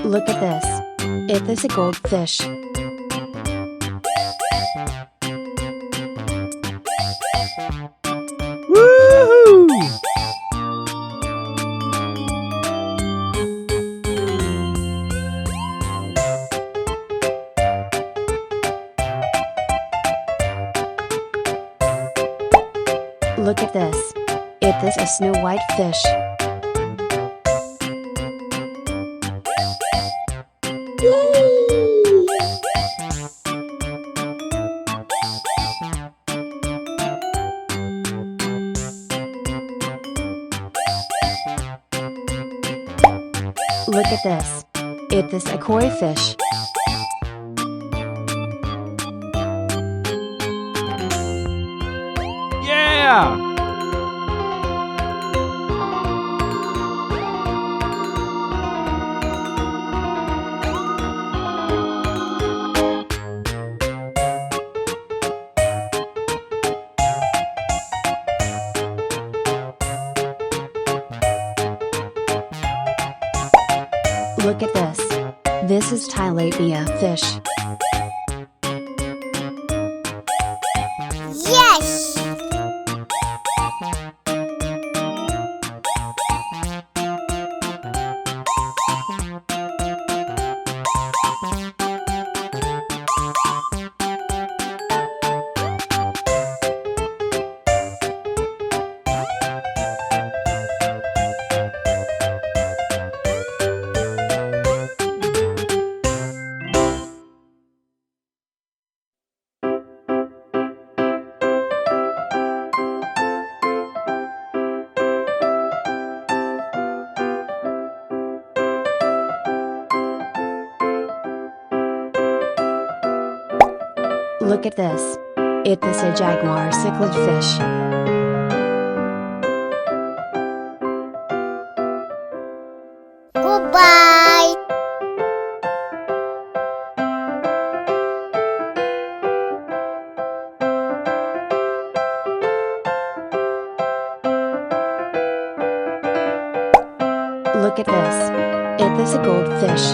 Look at this. It is a goldfish. Woohoo! Look at this. It is a snow white fish. Look at this. It is a koi fish. Yeah! Look at this. This is tilapia fish. Yes! Look at this. It is a jaguar cichlid fish. Goodbye! Look at this. It is a goldfish.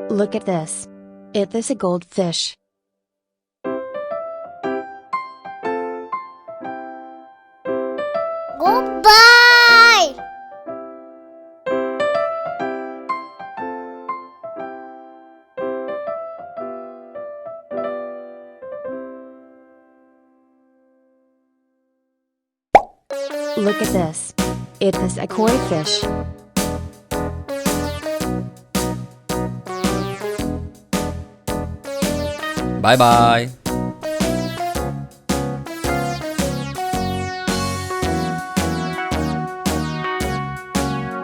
Look at this. It is a goldfish. Goodbye! Look at this. It is a koi fish. Bye bye.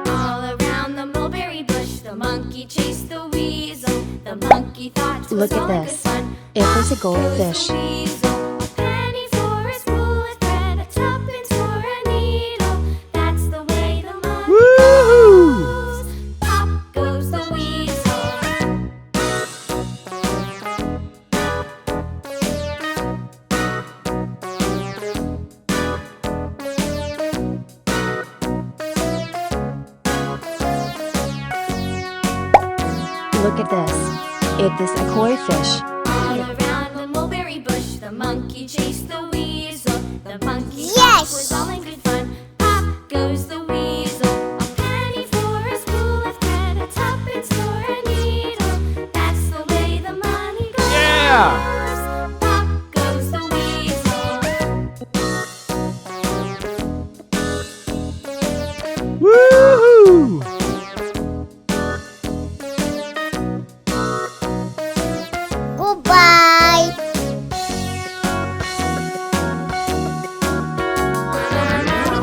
All around the mulberry bush, the monkey chased the weasel. The monkey thought it was Look at all good this. fun. It is a Off goes goldfish. the weasel. A penny for a spool of thread, a tuppence for a needle. That's the way the monkey Woohoo! goes. Pop goes the weasel. Look at this. It is a koi fish. All around the mulberry bush, the monkey chased the weasel. The monkey Yes! thought it was all in good fun. Pop goes the weasel. A penny for a spool of thread, a tuppence for a needle. That's the way the money goes. Yeah! Pop goes the weasel. Woohoo! Goodbye!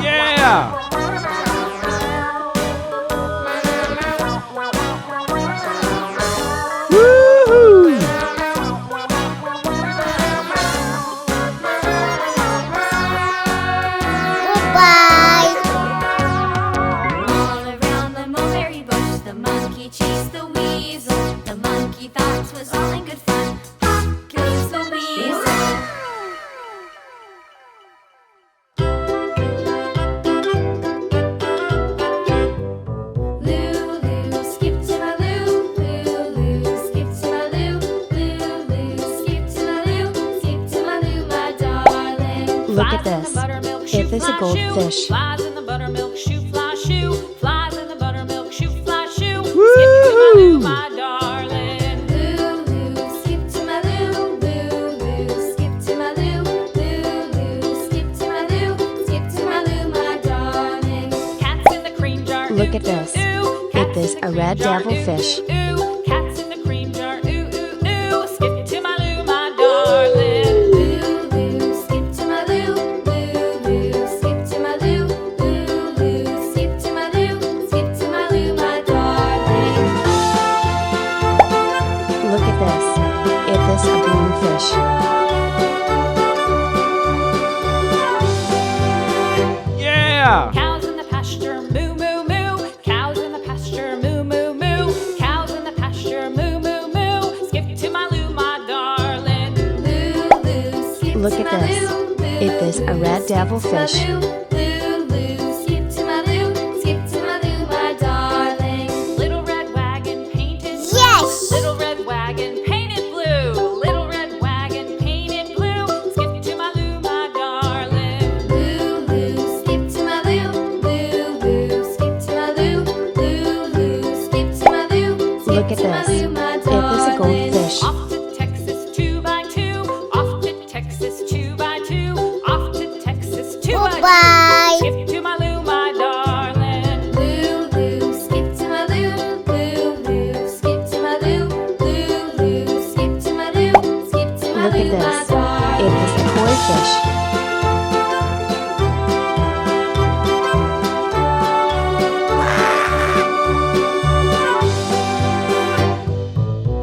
Yeah! Woohoo! The monkey thought 'twas all in good fun. Pop goes the weasel. Lulu, skip to my Lou. Lulu, skip to my Lou. Lulu, skip to my Lou. Skip to my Lou, my darling. Look at Flies in the this. buttermilk shoe, It is a fly shoe. goldfish. Flies in the buttermilk shoe, fly shoe. Flies in the buttermilk shoe, fly shoe. Skip to my Lou, my darling. Lulu, skip to my Lou. Lulu, skip to my Lou. Lulu, skip to my Lou. Skip to my Lou, my darling. Cats in the cream jar. Look at this. It is a red devilfish. Cats in the cream jar. Ooh, ooh, ooh. Skip to my Lou, my darling. Lulu, skip to my Lou. Lulu, skip to my Lou. Lulu, skip to my Lou. Skip to my Lou, my darling. Look at this. It is a boomfish. Yeah! Cows in the pasture, moo, moo, moo. Cows in the pasture, moo, moo, moo. Cows in the pasture, moo, moo, moo. Skip to my Lou, my darling. Lulu, skip Look to at my this. Lou. It is a red devilfish. Lulu, skip to my Lou. Skip to my Lou, my darling. Little red wagon painted blue. Yes. Little red wagon painted blue. Little red wagon painted blue. Skip to my Lou, my darling. Lulu, skip to my Lou. Lulu, skip to my Lou. Lulu, skip to my Lou. Skip Look at to my this. Lou, my It is a darling. goldfish. Off to Texas 2x2. Off to Texas 2x2. Off to Texas 2x2. Bye. Skip to my Lou, my darling. Lulu, skip to my Lou. Lulu, skip to my Lou. Lulu, skip to my Lou. Skip to my Look at Lou, my this. It darling. is a koi fish.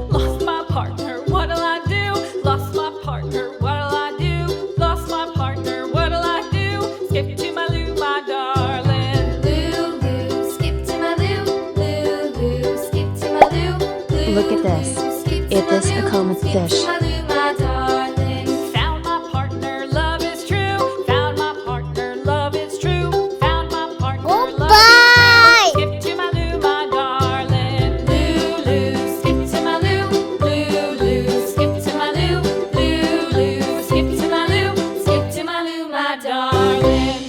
Lost my partner, what'll I do? Lost my partner, what'll I do? Lost my partner, what'll I do? Skip to my Lou, my darling. Lulu, skip to my Lou. Lulu, skip to my Lou. Look at this. Skip to It my is a Lou. common Skip fish. to my Lou, my darling. Found my partner, love is true. Found my partner, love is true. Found my partner, love is Goodbye. true. Skip to my Lou, my darling. Lulu, skip to my Lou. Lulu, skip to my Lou. Lulu, skip to my Lou. Skip to my Lou, my darling.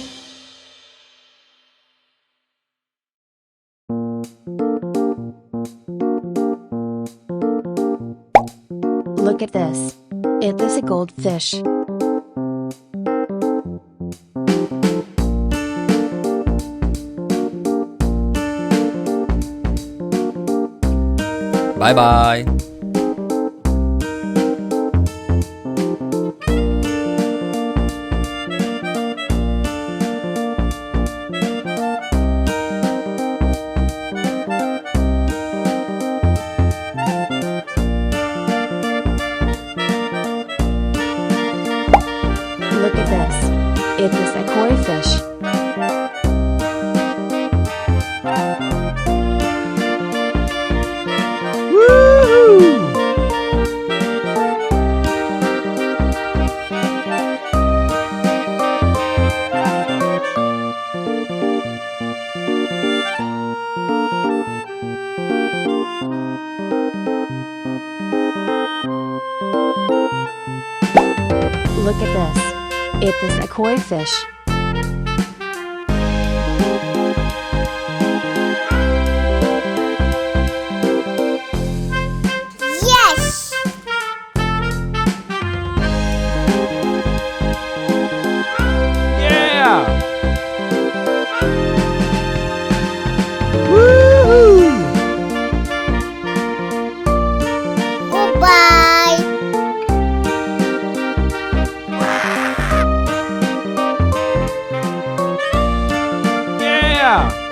Look at this. It is a goldfish. Bye bye. Look at this. It is a koi fish. Woohoo! Look at this. It is a koi fish. Yes. Yeah! Woohoo! Goodbye. Yeah!